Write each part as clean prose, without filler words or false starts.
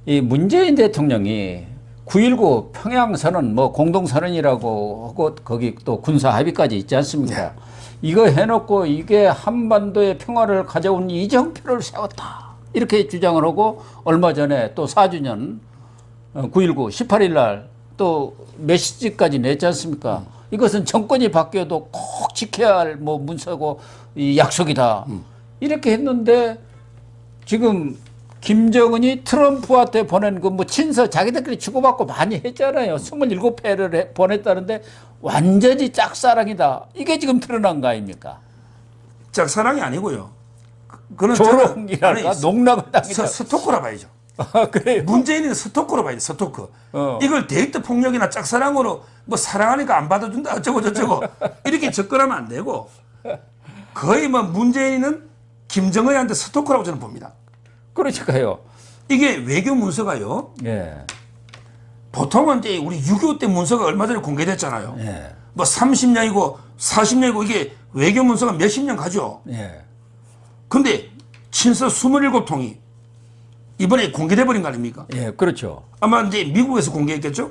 이 문재인 대통령이 9.19 평양선언 뭐 공동선언이라고 하고 거기 또 군사 합의까지 있지 않습니까? 네. 이거 해놓고 이게 한반도의 평화를 가져온 이정표를 세웠다. 이렇게 주장을 하고 얼마 전에 또 4주년 9.19 18일 날 또 메시지까지 냈지 않습니까? 이것은 정권이 바뀌어도 꼭 지켜야 할 뭐 문서고 이 약속이다. 이렇게 했는데 지금 김정은이 트럼프한테 보낸 그 뭐 친서 자기들끼리 주고받고 많이 했잖아요. 27회를 보냈다는데 완전히 짝사랑이다. 이게 지금 드러난 거 아닙니까? 짝사랑이 아니고요. 그는 조롱이랄까? 농락을 당했다. 스토커라 봐야죠. 아, 그래요? 문재인은 스토커로 봐야 돼. 스토커. 이걸 데이트 폭력이나 짝사랑으로 뭐 사랑하니까 안 받아준다 어쩌고 저쩌고 이렇게 접근하면 안 되고 거의 뭐 문재인은 김정은한테 스토커라고 저는 봅니다. 그러니까요. 이게 외교 문서가요. 예. 보통은 이제 우리 6.25 때 문서가 얼마 전에 공개됐잖아요. 예. 뭐 30년이고 40년이고 이게 외교 문서가 몇십 년 가죠. 예. 근데 친서 27통이 이번에 공개돼 버린 거 아닙니까? 예, 그렇죠. 아마 이제 미국에서 공개했겠죠?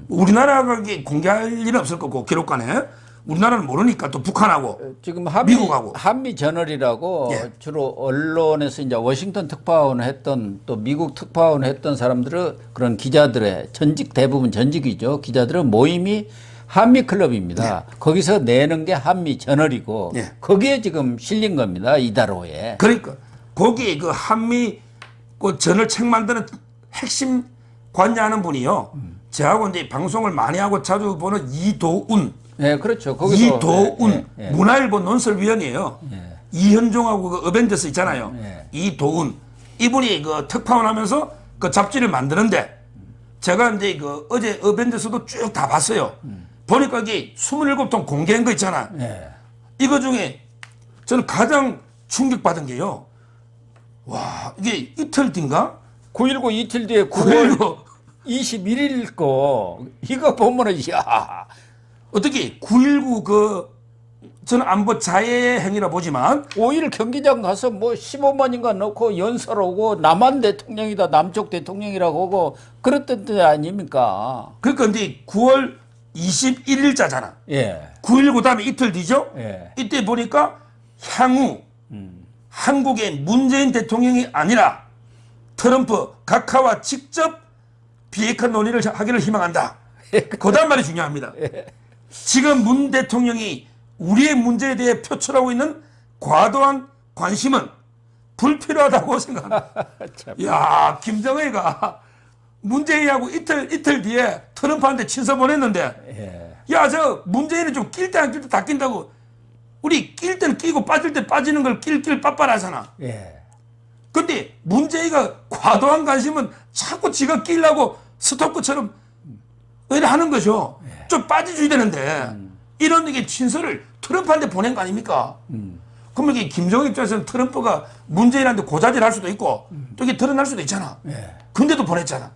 우리나라가 공개할 일은 없을 거고, 기록관에. 우리나라는 모르니까 또 북한하고 지금 미국하고. 한미 저널이라고 예. 주로 언론에서 이제 워싱턴 특파원 했던 또 미국 특파원 했던 사람들은 그런 기자들의 대부분 전직이죠. 기자들은 모임이 한미 클럽입니다. 예. 거기서 내는 게 한미 저널이고 예. 거기에 지금 실린 겁니다. 이다로에. 그러니까 거기 그 한미 그 저널 책 만드는 핵심 관여하는 분이요. 저하고 이제 방송을 많이 하고 자주 보는 이도운. 네, 그렇죠. 거기서 이도운 문화일보 논설위원이에요. 이현종하고 그 어벤져스 있잖아요. 이도운 이분이 그 특파원 하면서 그 잡지를 만드는데 제가 이제 그 어제 어벤져스도 쭉 다 봤어요. 보니까 이게 27통 공개한 거 있잖아. 이거 중에 저는 가장 충격받은 게요. 와, 이게 이틀 뒤인가? 9.19 이틀 뒤에 9월 21일 거 이거 보면은 야 어떻게 9.19 그 저는 안보 자해 행위라 보지만 5일 경기장 가서 뭐 15만인가 넣고 연설하고 남한 대통령이다 남쪽 대통령이라고 하고 그랬던 때 아닙니까? 그러니까 근데 9월 21일자잖아. 예. 9.19 다음에 이틀 뒤죠? 예. 이때 보니까 향후 한국의 문재인 대통령이 아니라 트럼프 각하와 직접 비핵화 논의를 하기를 희망한다. 그 다음 말이 중요합니다. 지금 문 대통령이 우리의 문제에 대해 표출하고 있는 과도한 관심은 불필요하다고 생각합니다. 야, 김정은이가 문재인하고 이틀 뒤에 트럼프한테 친서 보냈는데 야, 저 문재인은 좀 낄 때 안 낄 때 다 낀다고 우리 낄 때는 끼고 빠질 때 빠지는 걸 낄 빠빠라잖아. 근데 문재인가 과도한 관심은 자꾸 지가 끼려고 스토커처럼 왜 하는 거죠. 좀 빠져줘야 되는데 이런 이게 친서를 트럼프한테 보낸 거 아닙니까? 그러면 이게 김정은 입장에서는 트럼프가 문재인한테 고자질 할 수도 있고 또 이게 드러날 수도 있잖아. 근데도 보냈잖아.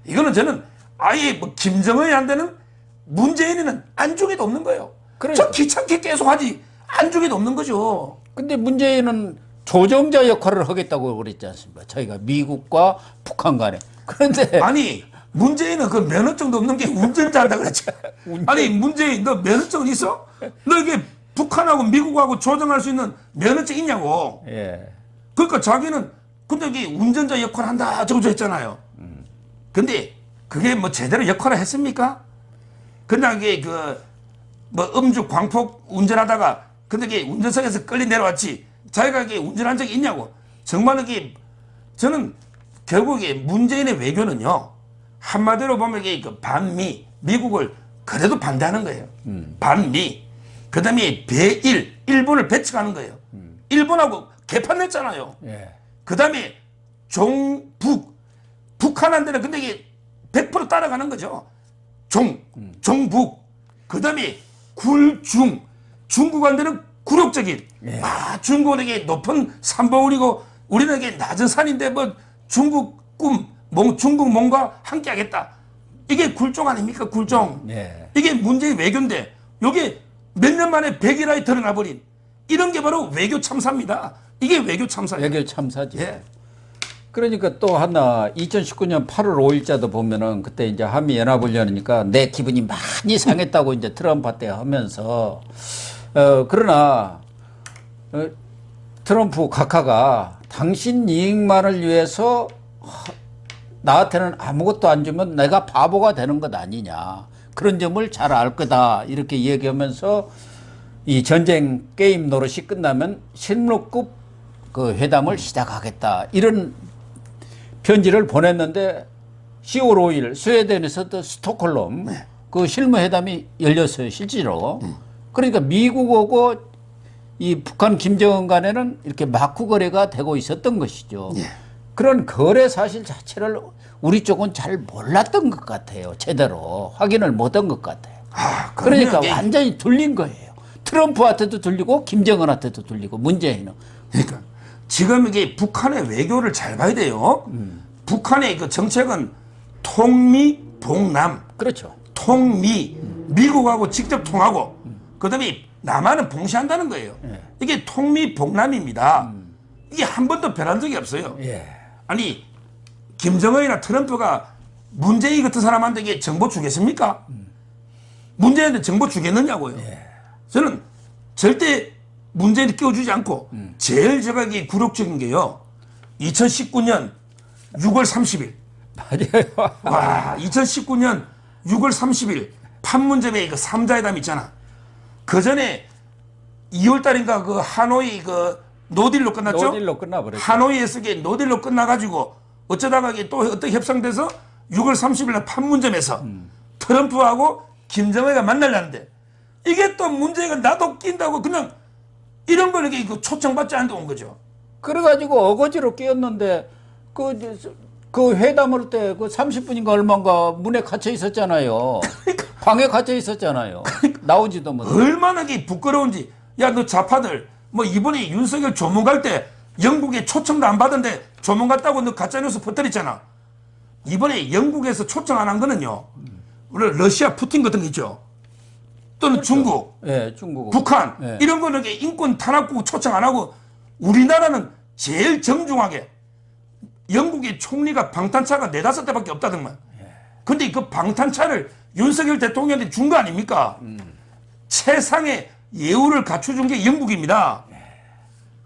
이거는 저는 아예 뭐 김정은한테는 문재인은 안중에도 없는 거예요. 저 귀찮게 계속 하지 안중에도 없는 거죠. 근데 문재인은 조정자 역할을 하겠다고 그랬지 않습니까? 저희가 미국과 북한 간에. 그런데 아니 문재인은 그 면허증도 없는 게 운전자한다 그랬지. 아니 문재인 너 면허증 있어? 너 이게 북한하고 미국하고 조정할 수 있는 면허증 있냐고. 그러니까 자기는 근데 이게 운전자 역할을 한다 저거 했잖아요. 근데 그게 뭐 제대로 역할을 했습니까? 그냥 이게 그 뭐 음주 광폭 운전하다가 근데 이게 운전석에서 끌리 내려왔지. 자기가 이게 운전한 적이 있냐고. 정말 이게 저는 결국에 문재인의 외교는요. 한마디로 보면 이게 그 반미, 미국을 그래도 반대하는 거예요. 반미. 그 다음에 배일, 일본을 배척하는 거예요. 일본하고 개판 냈잖아요. 그 다음에 종북, 북한한테는 근데 이게 100% 따라가는 거죠. 종북. 그 다음에 굴중, 중국한테는 굴욕적인. 중국은 이게 높은 산봉우리고 우리는 이게 낮은 산인데 뭐 중국 꿈, 중국 뭔가 함께 하겠다. 이게 굴종 아닙니까? 굴종. 이게 문재인 외교인데 이게 몇 년 만에 백일화에 드러나버린 이런 게 바로 외교 참사입니다. 이게 외교 참사예요. 외교 참사죠. 그러니까 또 하나 2019년 8월 5일자도 보면은 그때 이제 한미 연합을 여니까 내 기분이 많이 상했다고 이제 트럼프한테 하면서 그러나 트럼프 각하가 당신 이익만을 위해서 나한테는 아무것도 안 주면 내가 바보가 되는 것 아니냐. 그런 점을 잘 알 거다. 이렇게 얘기하면서 이 전쟁 게임 노릇이 끝나면 실무급 그 회담을 시작하겠다. 이런 편지를 보냈는데 10월 5일 스웨덴에서도 스톡홀름 그 실무회담이 열렸어요. 실제로. 그러니까 미국하고 이 북한 김정은 간에는 이렇게 마쿠 거래가 되고 있었던 것이죠. 그런 거래 사실 자체를 우리 쪽은 잘 몰랐던 것 같아요. 제대로 확인을 못한 것 같아요. 그러니까 완전히 둘린 거예요. 트럼프한테도 들리고 김정은한테도 들리고 문재인은. 그러니까 지금 이게 북한의 외교를 잘 봐야 돼요. 북한의 그 정책은 통미봉남. 그렇죠. 통미. 미국하고 직접 통하고 그다음에 남한은 봉쇄한다는 거예요. 이게 통미봉남입니다. 이게 한 번도 변한 적이 없어요. 아니 김정은이나 트럼프가 문재인 같은 사람한테 이게 정보 주겠습니까? 문재인한테 정보 주겠느냐고요. 저는 절대 문재인을 끼워주지 않고 제일 제가 이게 굴욕적인 게요. 2019년 6월 30일. 맞아요. 와, 2019년 6월 30일 판문점에 그 3자회담 있잖아. 그 전에 2월 달인가 그 하노이 그 노딜로 끝났죠? 노딜로 끝나버렸죠. 하노이에서 이게 노딜로 끝나가지고 어쩌다가 이게 또 어떻게 협상돼서 6월 30일 날 판문점에서 트럼프하고 김정은이가 만나려는데 이게 또 문제가 나도 낀다고 그냥 이런 걸 이렇게 그 초청받지 않는데 온 거죠. 그래가지고 어거지로 끼었는데 그 회담할 때 그 30분인가 얼마인가 문에 갇혀 있었잖아요. 방에 갇혀 있었잖아요. 나오지도 못해. 얼마나 이게 부끄러운지. 야, 너 좌파들 뭐 이번에 윤석열 조문 갈 때 영국에 초청도 안 받은데 조문 갔다고 너 가짜뉴스 퍼뜨렸잖아. 이번에 영국에서 초청 안 한 거는요. 우리 러시아 푸틴 같은 거 있죠. 또는 그렇죠. 중국, 중국, 북한 예. 이런 거는 인권 탄압국 초청 안 하고 우리나라는 제일 정중하게 영국의 총리가 방탄차가 4~5대밖에 없다더만. 근데 그 방탄차를 윤석열 대통령한테 준 거 아닙니까? 최상의 예우를 갖춰준 게 영국입니다.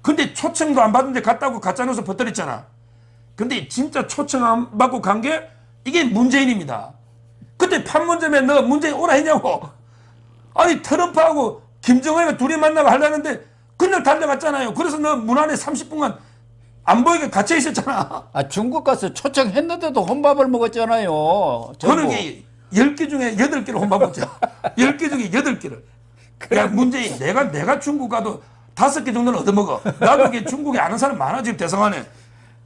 근데 초청도 안 받은데 갔다고 가짜뉴스 퍼뜨렸잖아. 근데 진짜 초청 안 받고 간 게 이게 문재인입니다. 그때 판문점에 너 문재인 오라 했냐고. 아니 트럼프하고 김정은이가 둘이 만나고 하려는데 그날 달려갔잖아요. 그래서 너 문 안에 30분간 안 보이게 갇혀 있었잖아. 중국 가서 초청했는데도 혼밥을 먹었잖아요. 저는 게 10개 중에 8개를 혼밥 먹죠. 10개 중에 8개를. 야, 문재인, 내가 중국 가도 5개 정도는 얻어먹어. 나도 이게 중국에 아는 사람 많아, 지금 대성안에.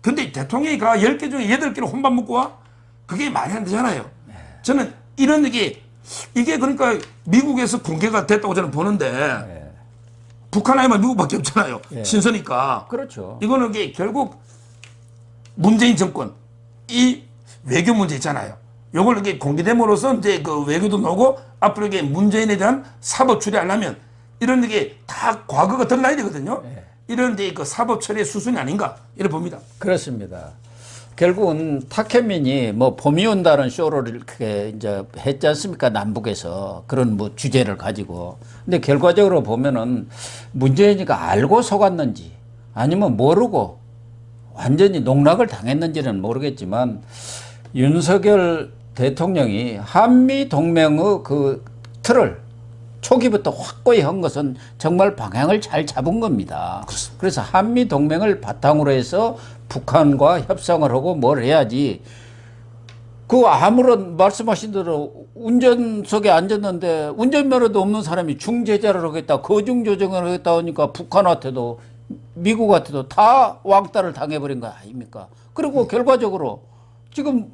근데 대통령이 가 10개 중에 8개를 혼밥 먹고 와? 그게 말이 안 되잖아요. 저는 이런 이게 그러니까 미국에서 공개가 됐다고 저는 보는데 북한 아니면 미국밖에 없잖아요. 신서니까. 그렇죠. 이거는 게 결국 문재인 정권 이 외교 문제 있잖아요. 요걸 이렇게 공개됨으로써 이제 그 외교도 나오고 앞으로 이게 문재인에 대한 사법 처리하려면 이런 게 다 과거가 드러나야 되거든요. 이런 데 그 사법 처리의 수순이 아닌가 이렇게 봅니다. 그렇습니다. 결국은 탁현민이 뭐 봄이 온다는 쇼를 이렇게 이제 했지 않습니까? 남북에서 그런 뭐 주제를 가지고. 근데 결과적으로 보면은 문재인이가 알고 속았는지 아니면 모르고 완전히 농락을 당했는지는 모르겠지만 윤석열 대통령이 한미 동맹의 그 틀을 초기부터 확고히 한 것은 정말 방향을 잘 잡은 겁니다. 그렇습니다. 그래서 한미 동맹을 바탕으로 해서 북한과 협상을 하고 뭘 해야지. 그 아무런 말씀하신 대로 운전석에 앉았는데 운전면허도 없는 사람이 중재자를 하겠다, 거중조정을 하겠다 하니까 북한한테도 미국한테도 다 왕따를 당해버린 거 아닙니까? 그리고 결과적으로 지금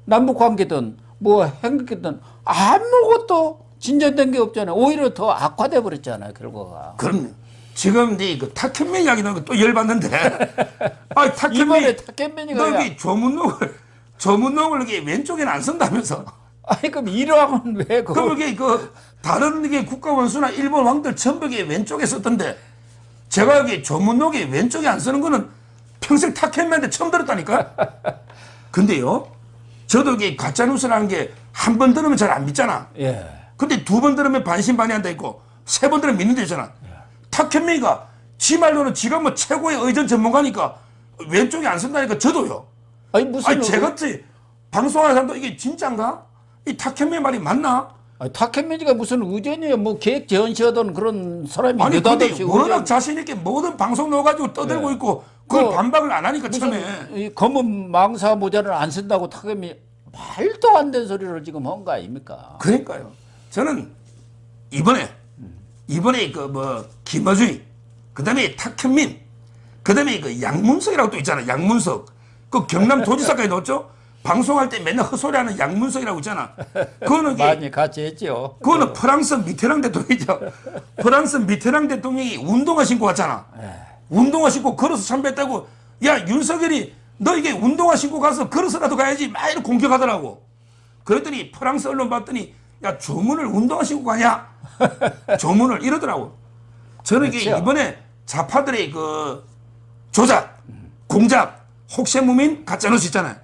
남북 관계든 뭐 행복이든 아무것도 진전된 게 없잖아요. 오히려 더 악화돼 버렸잖아요, 결과가. 그럼 지금 그 탁현민 이야기 나고 또 열받는데. 아, 이번에 탁현민이가 너 여기 조문록을 이게 왼쪽에는 안 쓴다면서. 아니 그럼 이러면 왜 그거? 그럼 이게 그 다른 이게 국가 원수나 일본 왕들 전부 게 왼쪽에 썼던데 제가 여기 조문록에 왼쪽에 안 쓰는 거는 평생 탁현미한테 처음 들었다니까. 근데요, 저도 이게 가짜뉴스라는 게 한 번 들으면 잘 안 믿잖아. 예. 근데 두 번 들으면 반신반의한다 있고 세 번 들으면 믿는 데잖아. 탁현미가 지 말로는 지가 뭐 최고의 의전 전문가니까 왼쪽에 안 쓴다니까 저도요. 아니 무슨 아니 제같이 방송하는 사람도 이게 진짜인가? 이 탁현미 말이 맞나? 아니, 탁현민이가 무슨 의전이에요? 뭐 계획 제언시하던 그런 사람이 아니 근데 느닷없이 워낙 의전- 자신 있게 모든 방송 넣어가지고 떠들고 예. 있고 그걸 그 반박을 안 하니까 무슨 처음에. 이 검은 망사 모자를 안 쓴다고 탁현민 말도 안 되는 소리를 지금 한 거 아닙니까? 그러니까요. 저는 이번에 그 뭐 김어준이, 그다음에 탁현민, 그다음에 그 양문석이라고 또 있잖아. 양문석. 그 경남 도지사까지 넣었죠. 방송할 때 맨날 헛소리하는 양문석이라고 있잖아. 그거는 많이 같이 했죠. 그거는 프랑스 미테랑 대통령이죠. 프랑스 미테랑 대통령이 운동화 신고 왔잖아. 운동화 신고 걸어서 참배했다고. 야 윤석열이 너 이게 운동화 신고 가서 걸어서라도 가야지 막 이렇게 공격하더라고. 그랬더니 프랑스 언론 봤더니 야 조문을 운동화 신고 가냐? 조문을 이러더라고. 저는 이게 그렇죠. 이번에 좌파들의 그 조작, 공작, 혹세무민 가짜뉴스 있잖아요.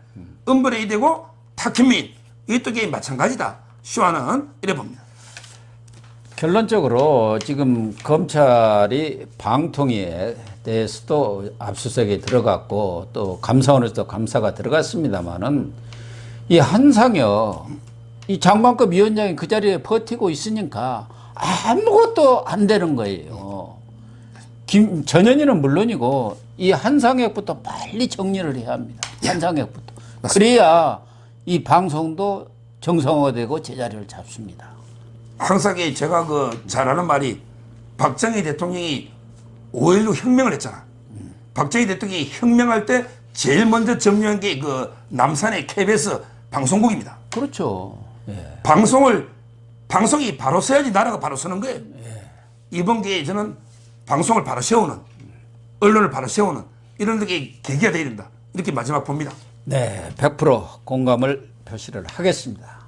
은벌이 되고 탁현민 이것도 이게 마찬가지다. 쇼하는 이래 봅니다. 결론적으로 지금 검찰이 방통위에 대해서도 압수수색에 들어갔고 또 감사원에서도 감사가 들어갔습니다만은 이 한상혁 이 장관급 위원장이 그 자리에 버티고 있으니까 아무것도 안 되는 거예요. 전현희는 물론이고 이 한상혁부터 빨리 정리를 해야 합니다. 한상혁부터. 그래야 이 방송도 정상화되고 제자리를 잡습니다. 항상 제가 그 잘하는 말이 박정희 대통령이 5.16 혁명을 했잖아. 박정희 대통령이 혁명할 때 제일 먼저 점령한 게 그 남산의 KBS 방송국입니다. 그렇죠. 예. 방송이 바로 서야지 나라가 바로 서는 거예요. 이번 기회에 저는 방송을 바로 세우는, 언론을 바로 세우는 이런 게 계기가 되어야 된다. 이렇게 마지막 봅니다. 네, 100% 공감을 표시를 하겠습니다.